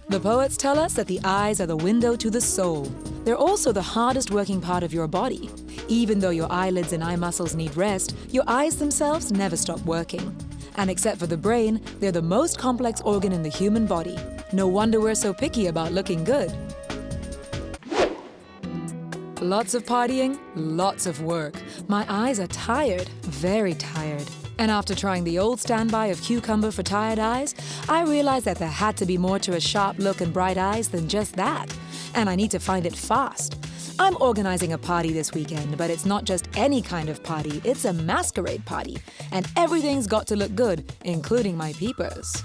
The poets tell us that the eyes are the window to the soul. They're also the hardest working part of your body. Even though your eyelids and eye muscles need rest, your eyes themselves never stop working. And except for the brain, they're the most complex organ in the human body. No wonder we're so picky about looking good. Lots of partying, lots of work. My eyes are tired, very tired. And after trying the old standby of cucumber for tired eyes, I realized that there had to be more to a sharp look and bright eyes than just that. And I need to find it fast. I'm organizing a party this weekend, but it's not just any kind of party, it's a masquerade party. And everything's got to look good, including my peepers.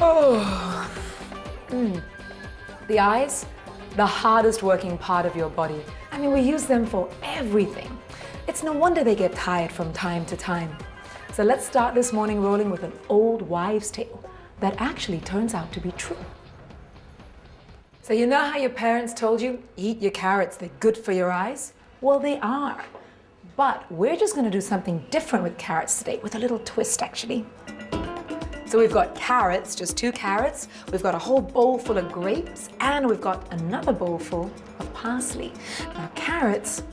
Oh. The eyes? The hardest working part of your body. I mean, we use them for everything. It's no wonder they get tired from time to time. So let's start this morning rolling with an old wives' tale that actually turns out to be true. So you know how your parents told you, eat your carrots, they're good for your eyes? Well, they are. But we're just gonna do something different with carrots today, with a little twist actually. So we've got carrots, just 2 carrots, we've got a whole bowl full of grapes, and we've got another bowl full of parsley. Now carrots,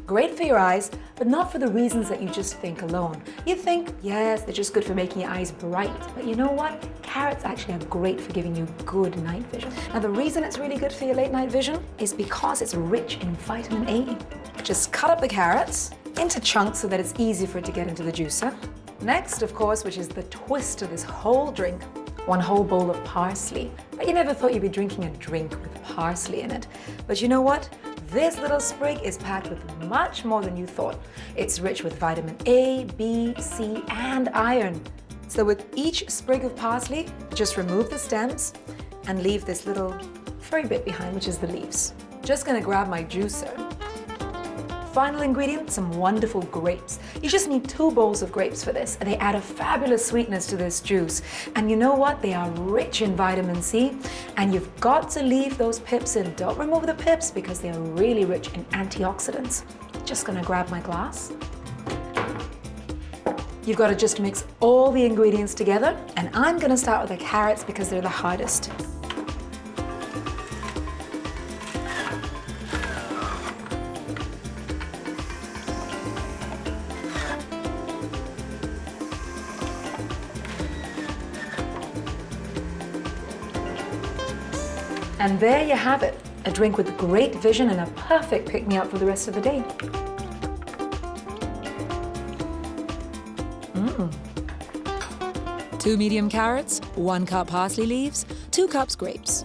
great for your eyes, but not for the reasons that you just think alone. You think, yes, they're just good for making your eyes bright, but you know what? Carrots actually are great for giving you good night vision. Now the reason it's really good for your late night vision is because it's rich in vitamin A. Just cut up the carrots into chunks so that it's easy for it to get into the juicer. Next, of course, which is the twist of this whole drink, 1 whole bowl of parsley. But you never thought you'd be drinking a drink with parsley in it. But you know what? This little sprig is packed with much more than you thought. It's rich with vitamin A, B, C, and iron. So with each sprig of parsley, just remove the stems and leave this little furry bit behind, which is the leaves. Just gonna grab my juicer. Final ingredient, some wonderful grapes. You just need 2 bowls of grapes for this. They add a fabulous sweetness to this juice. And you know what? They are rich in vitamin C. And you've got to leave those pips in. Don't remove the pips because they are really rich in antioxidants. Just gonna grab my glass. You've got to just mix all the ingredients together. And I'm gonna start with the carrots because they're the hardest. And there you have it, a drink with great vision and a perfect pick-me-up for the rest of the day. 2 medium carrots, 1 cup parsley leaves, 2 cups grapes.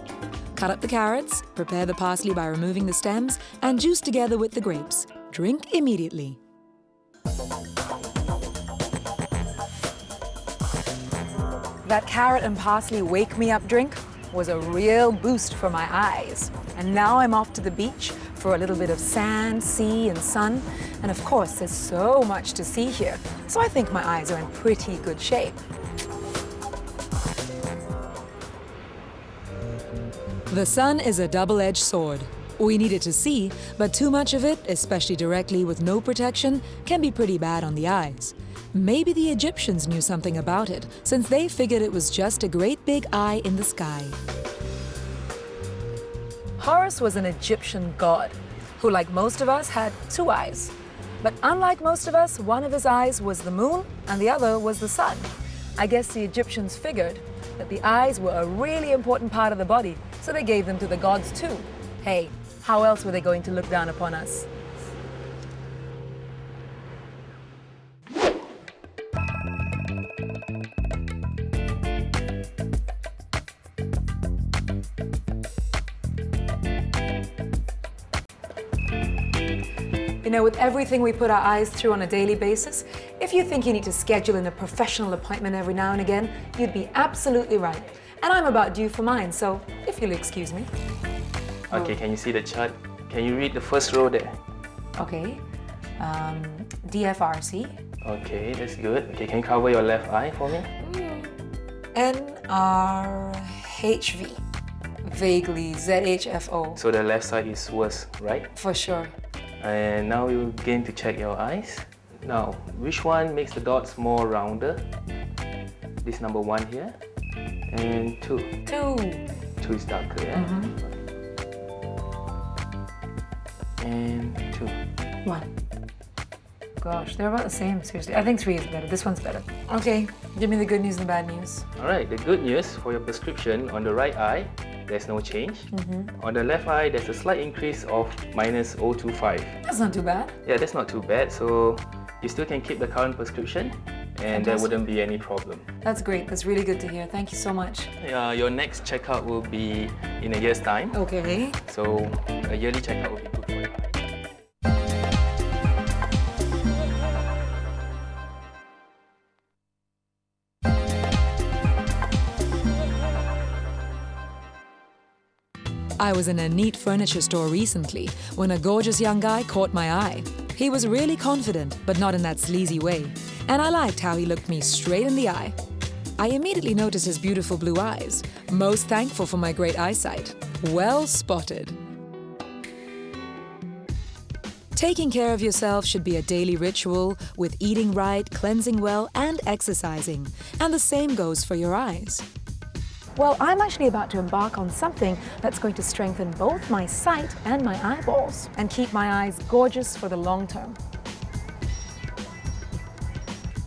Cut up the carrots, prepare the parsley by removing the stems, and juice together with the grapes. Drink immediately. That carrot and parsley wake-me-up drink was a real boost for my eyes. And now I'm off to the beach for a little bit of sand, sea, and sun. And of course, there's so much to see here. So I think my eyes are in pretty good shape. The sun is a double-edged sword. We need it to see, but too much of it, especially directly with no protection, can be pretty bad on the eyes. Maybe the Egyptians knew something about it, since they figured it was just a great big eye in the sky. Horus was an Egyptian god who, like most of us, had 2 eyes. But unlike most of us, one of his eyes was the moon and the other was the sun. I guess the Egyptians figured that the eyes were a really important part of the body, so they gave them to the gods too. Hey, how else were they going to look down upon us? know, with everything we put our eyes through on a daily basis, if you think you need to schedule in a professional appointment every now and again, you'd be absolutely right. And I'm about due for mine, so if you'll excuse me. Okay, can you see the chart? Can you read the first row there? Okay. DFRC. Okay, that's good. Okay, can you cover your left eye for me? NRHV. Vaguely ZHFO. So the left side is worse, right? For sure. And now we'll begin to check your eyes. Now, which one makes the dots more rounder? This number 1 here. And 2. 2. 2 is darker, yeah? And 2. 1. Gosh, they're about the same, seriously. I think 3 is better. This one's better. Okay, give me the good news and the bad news. Alright, the good news for your prescription, on the right eye, there's no change. On the left eye, there's a slight increase of minus 0.25. That's not too bad. Yeah, that's not too bad. So you still can keep the current prescription and there wouldn't be any problem. That's great. That's really good to hear. Thank you so much. Your next checkup will be in a year's time. Okay. So a yearly checkup will be good for your eye. I was in a neat furniture store recently when a gorgeous young guy caught my eye. He was really confident, but not in that sleazy way. And I liked how he looked me straight in the eye. I immediately noticed his beautiful blue eyes, most thankful for my great eyesight. Well spotted. Taking care of yourself should be a daily ritual with eating right, cleansing well, and exercising. And the same goes for your eyes. Well, I'm actually about to embark on something that's going to strengthen both my sight and my eyeballs and keep my eyes gorgeous for the long term.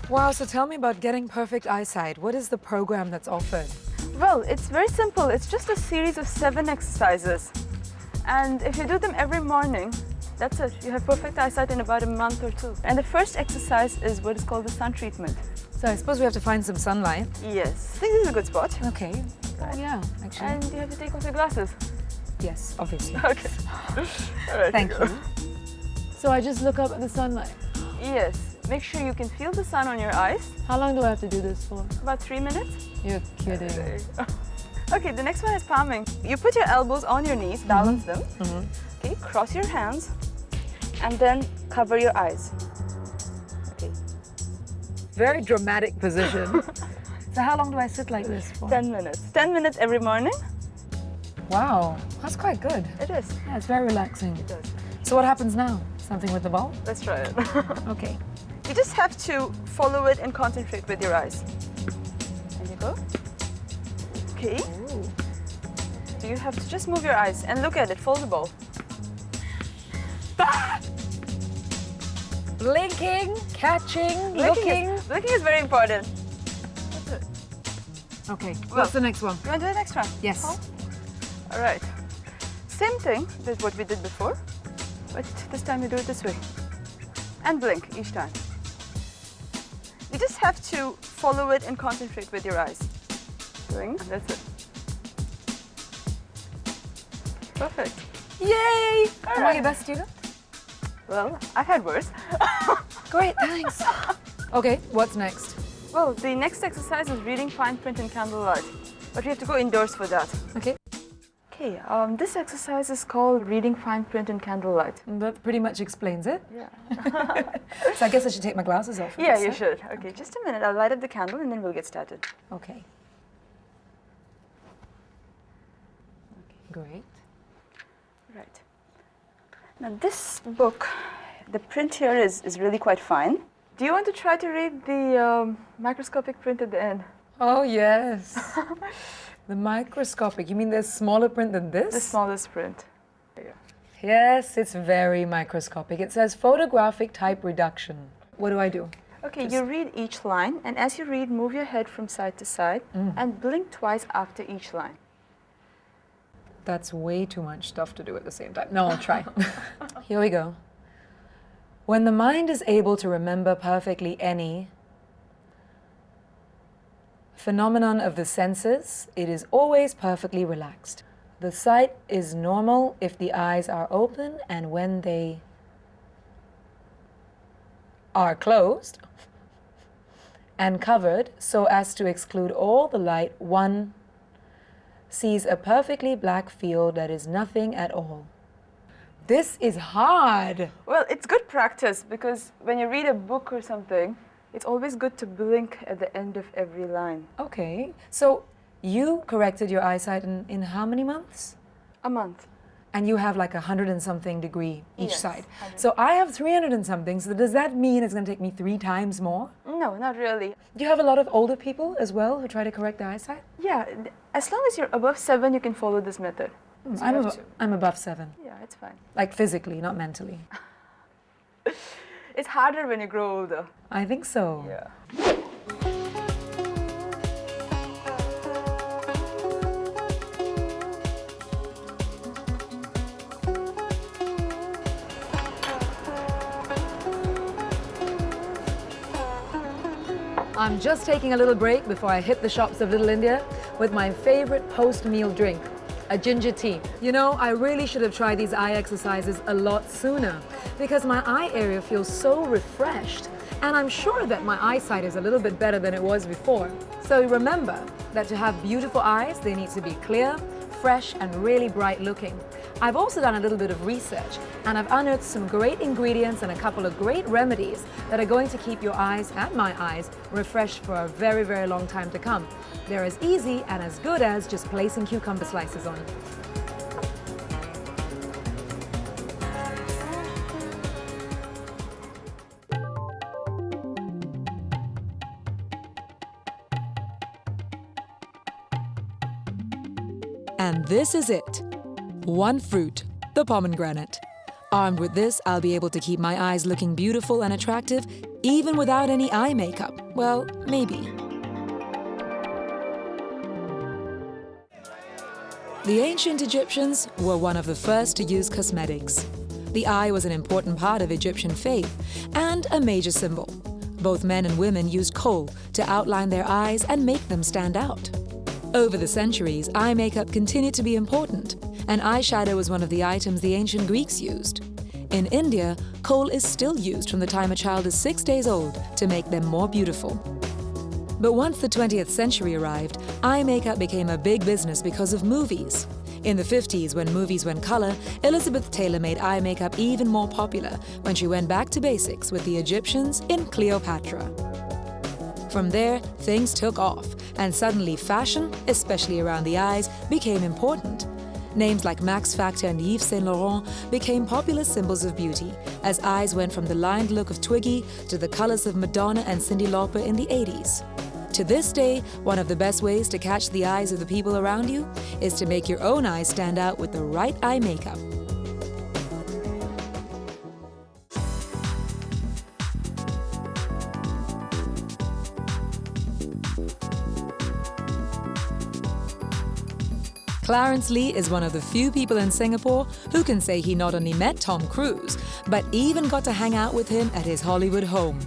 Wow, so tell me about getting perfect eyesight. What is the program that's offered? Well, it's very simple. It's just a series of 7 exercises. And if you do them every morning, that's it. You have perfect eyesight in about a month or 2. And the first exercise is what is called the sun treatment. So I suppose we have to find some sunlight. Yes, I think this is a good spot. Okay. Oh, yeah, actually. And you have to take off your glasses. Yes, obviously. Okay. All right, Thank you. So I just look up at the sunlight? Yes. Make sure you can feel the sun on your eyes. How long do I have to do this for? About 3 minutes. You're kidding. Okay, the next one is palming. You put your elbows on your knees, balance them. Okay, cross your hands, and then cover your eyes. Okay. Very dramatic position. So how long do I sit like this for? 10 minutes. 10 minutes every morning. Wow, that's quite good. It is. Yeah, it's very relaxing. It does. So what happens now? Something with the ball? Let's try it. Okay. You just have to follow it and concentrate with your eyes. There you go. Okay. Ooh. So you have to just move your eyes and look at it. Follow the ball. Blinking, catching, looking. Looking is very important. That's it. Okay, what's the next one? You want to do the next one? Yes. Oh. All right. Same thing as what we did before, but this time you do it this way. And blink each time. You just have to follow it and concentrate with your eyes. Blink, that's it. Perfect. Yay! Am I right. your best student? Well, I've had worse. Great, thanks. Okay, what's next? Well, the next exercise is reading fine print in candlelight, but we have to go indoors for that. Okay. Okay, this exercise is called reading fine print in candlelight. That pretty much explains it. Yeah. So I guess I should take my glasses off. Yeah, you should. Okay, just a minute. I'll light up the candle and then we'll get started. Okay. Great. Right. Now this book, the print here is really quite fine. Do you want to try to read the microscopic print at the end? Oh, yes. The microscopic. You mean there's smaller print than this? The smallest print. There you go. Yes, it's very microscopic. It says photographic type reduction. What do I do? Okay, you read each line, and as you read, move your head from side to side and blink twice after each line. That's way too much stuff to do at the same time. No, I'll try. Here we go. When the mind is able to remember perfectly any phenomenon of the senses, it is always perfectly relaxed. The sight is normal if the eyes are open and when they are closed and covered so as to exclude all the light, one sees a perfectly black field that is nothing at all. This is hard. Well, it's good practice because when you read a book or something, it's always good to blink at the end of every line. Okay, so you corrected your eyesight in how many months? A month. And you have like 100 and something degree each Yes, side. 100. So I have 300 and something, so does that mean it's going to take me 3 times more? No, not really. Do you have a lot of older people as well who try to correct their eyesight? Yeah, as long as you're above 7, you can follow this method. So you have to. I'm above 7. Yeah, it's fine. Like physically, not mentally. It's harder when you grow older. I think so. Yeah. I'm just taking a little break before I hit the shops of Little India with my favorite post-meal drink, a ginger tea. You know, I really should have tried these eye exercises a lot sooner because my eye area feels so refreshed, and I'm sure that my eyesight is a little bit better than it was before. So remember that to have beautiful eyes, they need to be clear, fresh, and really bright looking. I've also done a little bit of research, and I've unearthed some great ingredients and a couple of great remedies that are going to keep your eyes and my eyes refreshed for a very, very long time to come. They're as easy and as good as just placing cucumber slices on. And this is it. One fruit, the pomegranate. Armed with this, I'll be able to keep my eyes looking beautiful and attractive even without any eye makeup. Well, maybe. The ancient Egyptians were one of the first to use cosmetics. The eye was an important part of Egyptian faith and a major symbol. Both men and women used kohl to outline their eyes and make them stand out. Over the centuries, eye makeup continued to be important, and eyeshadow was one of the items the ancient Greeks used. In India, kohl is still used from the time a child is 6 days old to make them more beautiful. But once the 20th century arrived, eye makeup became a big business because of movies. In the 50s, when movies went color, Elizabeth Taylor made eye makeup even more popular when she went back to basics with the Egyptians in Cleopatra. From there, things took off, and suddenly fashion, especially around the eyes, became important. Names like Max Factor and Yves Saint Laurent became popular symbols of beauty, as eyes went from the lined look of Twiggy to the colors of Madonna and Cyndi Lauper in the 80s. To this day, one of the best ways to catch the eyes of the people around you is to make your own eyes stand out with the right eye makeup. Clarence Lee is one of the few people in Singapore who can say he not only met Tom Cruise, but even got to hang out with him at his Hollywood home.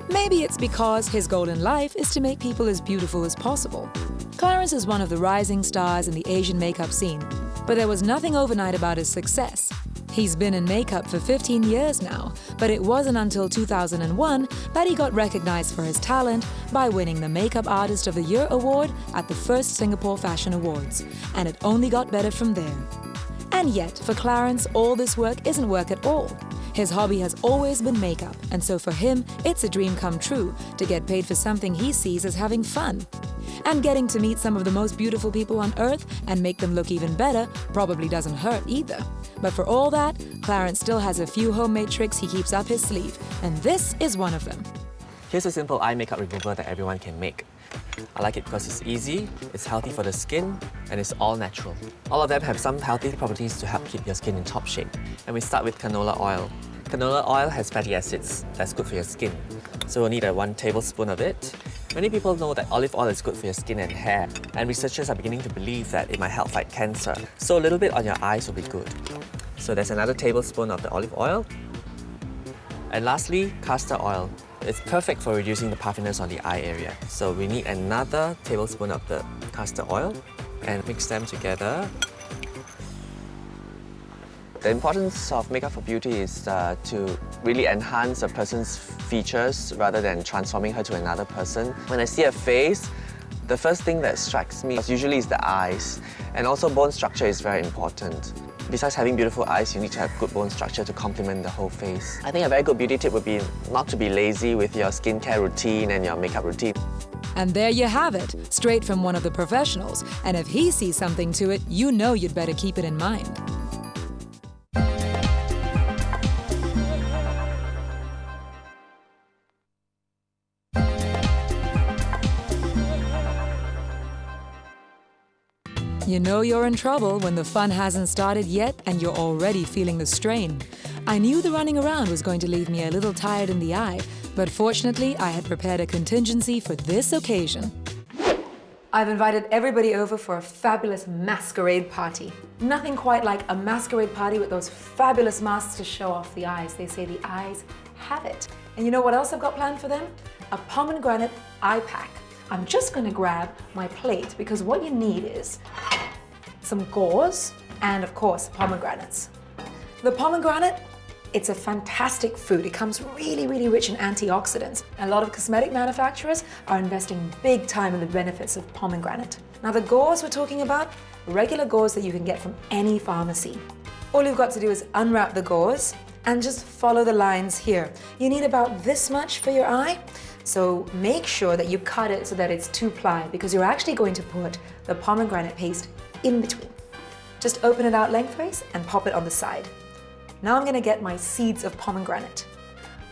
Maybe it's because his goal in life is to make people as beautiful as possible. Clarence is one of the rising stars in the Asian makeup scene, but there was nothing overnight about his success. He's been in makeup for 15 years now, but it wasn't until 2001 that he got recognized for his talent by winning the Makeup Artist of the Year award at the first Singapore Fashion Awards, and it only got better from there. And yet, for Clarence, all this work isn't work at all. His hobby has always been makeup, and so for him, it's a dream come true to get paid for something he sees as having fun. And getting to meet some of the most beautiful people on earth and make them look even better probably doesn't hurt either. But for all that, Clarence still has a few homemade tricks he keeps up his sleeve, and this is one of them. Here's a simple eye makeup remover that everyone can make. I like it because it's easy, it's healthy for the skin, and it's all natural. All of them have some healthy properties to help keep your skin in top shape. And we start with canola oil. Canola oil has fatty acids that's good for your skin. So we'll need 1 tablespoon of it. Many people know that olive oil is good for your skin and hair, and researchers are beginning to believe that it might help fight cancer. So a little bit on your eyes will be good. So there's another tablespoon of the olive oil. And lastly, castor oil. It's perfect for reducing the puffiness on the eye area. So we need another tablespoon of the castor oil and mix them together. The importance of makeup for beauty is to really enhance a person's features rather than transforming her to another person. When I see a face, the first thing that strikes me usually is the eyes, and also bone structure is very important. Besides having beautiful eyes, you need to have good bone structure to complement the whole face. I think a very good beauty tip would be not to be lazy with your skincare routine and your makeup routine. And there you have it, straight from one of the professionals. And if he sees something to it, you know you'd better keep it in mind. You know you're in trouble when the fun hasn't started yet and you're already feeling the strain. I knew the running around was going to leave me a little tired in the eye, but fortunately I had prepared a contingency for this occasion. I've invited everybody over for a fabulous masquerade party. Nothing quite like a masquerade party with those fabulous masks to show off the eyes. They say the eyes have it. And you know what else I've got planned for them? A pomegranate eye pack. I'm just going to grab my plate because what you need is some gauze and, of course, pomegranates. The pomegranate, it's a fantastic fruit. It comes really, really rich in antioxidants. A lot of cosmetic manufacturers are investing big time in the benefits of pomegranate. Now, the gauze we're talking about, regular gauze that you can get from any pharmacy. All you've got to do is unwrap the gauze and just follow the lines here. You need about this much for your eye. So make sure that you cut it so that it's 2-ply because you're actually going to put the pomegranate paste in between. Just open it out lengthways and pop it on the side. Now I'm going to get my seeds of pomegranate.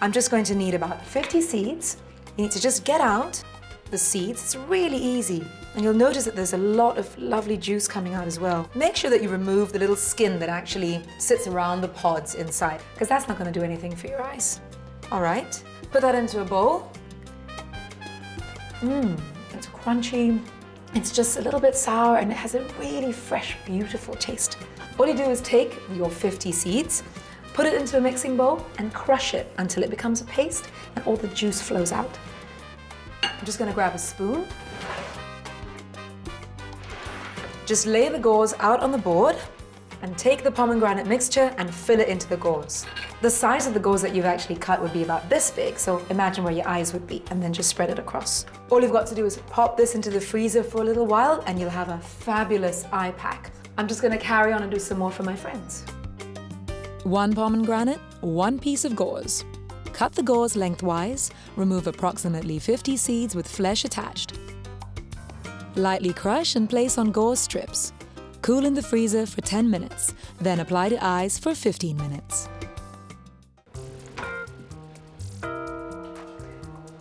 I'm just going to need about 50 seeds. You need to just get out the seeds. It's really easy. And you'll notice that there's a lot of lovely juice coming out as well. Make sure that you remove the little skin that actually sits around the pods inside because that's not going to do anything for your eyes. All right, put that into a bowl. It's crunchy, it's just a little bit sour and it has a really fresh, beautiful taste. All you do is take your 50 seeds, put it into a mixing bowl and crush it until it becomes a paste and all the juice flows out. I'm just gonna grab a spoon. Just lay the gauze out on the board and take the pomegranate mixture and fill it into the gauze. The size of the gauze that you've actually cut would be about this big, so imagine where your eyes would be, and then just spread it across. All you've got to do is pop this into the freezer for a little while, and you'll have a fabulous eye pack. I'm just gonna carry on and do some more for my friends. 1 pomegranate, 1 piece of gauze. Cut the gauze lengthwise, remove approximately 50 seeds with flesh attached. Lightly crush and place on gauze strips. Cool in the freezer for 10 minutes, then apply to eyes for 15 minutes.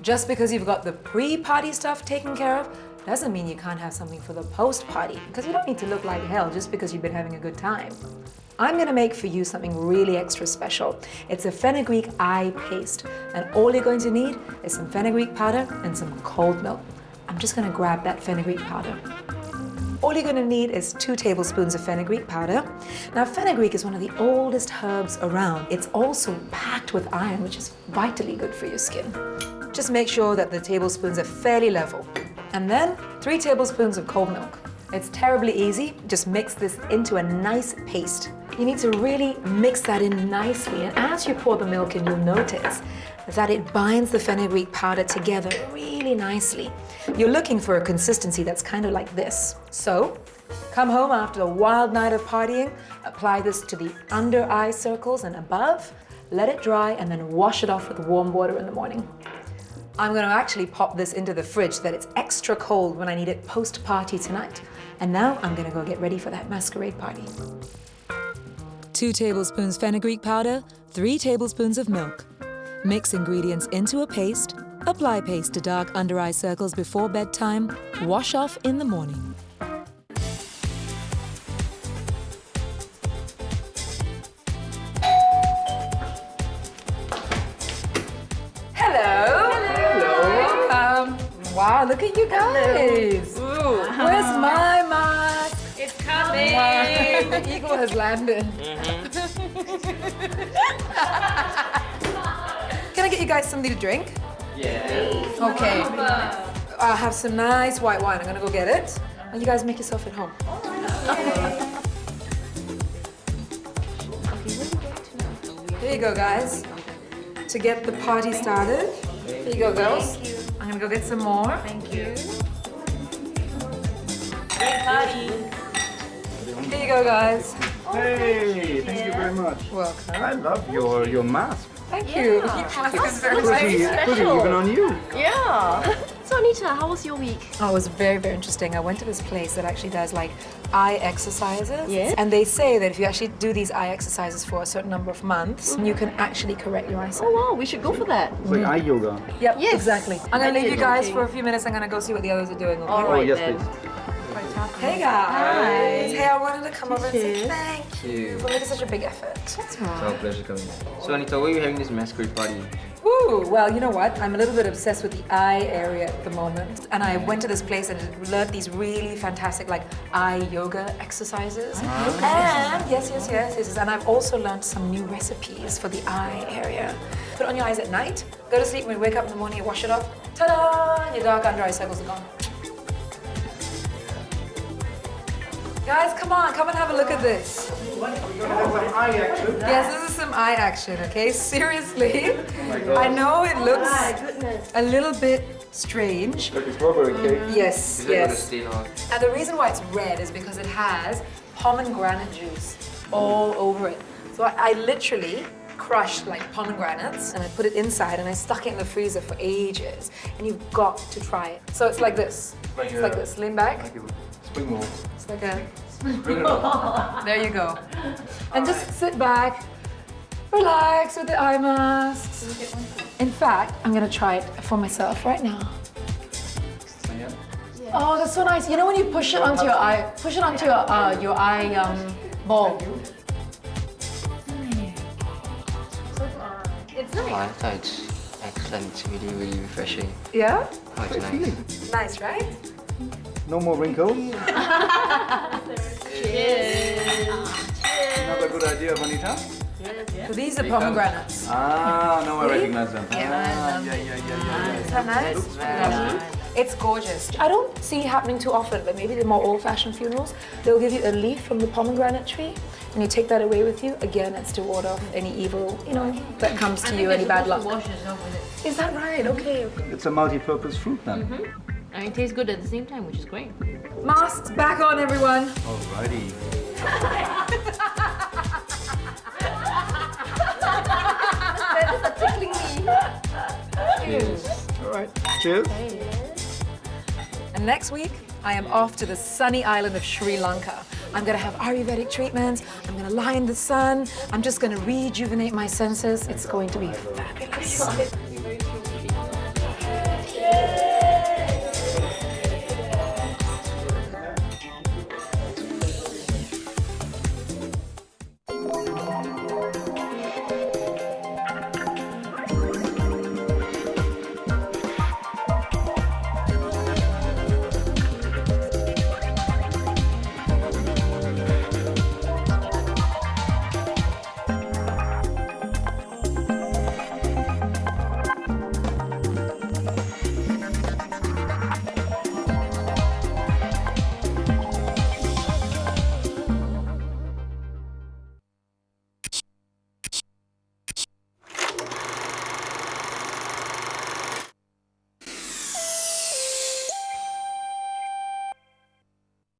Just because you've got the pre-party stuff taken care of, doesn't mean you can't have something for the post-party, because you don't need to look like hell just because you've been having a good time. I'm gonna make for you something really extra special. It's a fenugreek eye paste, and all you're going to need is some fenugreek powder and some cold milk. I'm just gonna grab that fenugreek powder. All you're going to need is 2 tablespoons of fenugreek powder. Now, fenugreek is one of the oldest herbs around. It's also packed with iron, which is vitally good for your skin. Just make sure that the tablespoons are fairly level. And then 3 tablespoons of cold milk. It's terribly easy. Just mix this into a nice paste. You need to really mix that in nicely. And as you pour the milk in, you'll notice that it binds the fenugreek powder together really nicely. You're looking for a consistency that's kind of like this. So, come home after a wild night of partying, apply this to the under eye circles and above, let it dry, and then wash it off with warm water in the morning. I'm going to actually pop this into the fridge so that it's extra cold when I need it post-party tonight. And now I'm going to go get ready for that masquerade party. 2 tablespoons fenugreek powder, 3 tablespoons of milk. Mix ingredients into a paste. Apply paste to dark under eye circles before bedtime. Wash off in the morning. Hello. Welcome. Wow, look at you guys. Where's my mask? It's coming. Wow. The eagle has landed. Can I get you guys something to drink? Yeah. Okay. I'll have some nice white wine. I'm gonna go get it. And you guys make yourself at home. Here you go, guys. To get the party started. Here you go, girls. Thank you. I'm gonna go get some more. Thank you. Great party. Here you go, guys. Hey, thank you very much. Welcome. I love your mask. Thank you. Your mask is very Pretty even on you. Yeah. So Anita, how was your week? Oh, it was very, very interesting. I went to this place that actually does like eye exercises. Yes. And they say that if you actually do these eye exercises for a certain number of months, you can actually correct your eyesight. Oh wow, we should go for that. It's like eye yoga. Yep, Yes. exactly. I'm gonna leave you guys for a few minutes. I'm gonna go see what the others are doing. Okay? All right yes, then. please. Hey guys. Hey, I wanted to come over and say Cheers. thank you for making such a big effort. That's It's our right. pleasure coming. So Anita, why are you having this masquerade party? Woo! Well, you know what? I'm a little bit obsessed with the eye area at the moment. And I went to this place and learned these really fantastic like eye yoga exercises. And yes. And I've also learned some new recipes for the eye area. Put it on your eyes at night, go to sleep, when you wake up in the morning, you wash it off. Ta-da! Your dark under eye circles are gone. Guys, come on, come and have a look at this. We're gonna have some eye action. Yes, this is some eye action, okay? Seriously. I know it looks a little bit strange. Like a strawberry cake. Yes, Is that gonna yes. stay on? And the reason why it's red is because it has pomegranate juice all over it. So I literally crushed like pomegranates and I put it inside and I stuck it in the freezer for ages. And you've got to try it. So it's like this. It's like this. Lean back. Like a spring roll. It's like a... There you go. And just sit back, relax with the eye masks. In fact, I'm gonna try it for myself right now. Oh, that's so nice. You know when you push it onto your eye, your eye ball. It's Oh, nice. I thought it's excellent. It's really, really refreshing. Yeah? Oh, it's nice. Nice, right? No more wrinkles. Another good idea, Anita. So these are pomegranates. Ah, now I recognize them. Yeah. Yeah. Is that nice? It's gorgeous. I don't see it happening too often, but maybe the more old-fashioned funerals, they'll give you a leaf from the pomegranate tree, and you take that away with you. Again, it's to ward off any evil, that comes to you, any bad luck. Wash yourself with it. Is that right? Okay. It's a multi-purpose fruit then. And it tastes good at the same time, which is great. Masks back on, everyone. Alrighty. Alright. Cheers. And next week, I am off to the sunny island of Sri Lanka. I'm gonna have Ayurvedic treatments. I'm gonna lie in the sun. I'm just gonna rejuvenate my senses. It's going to be fabulous.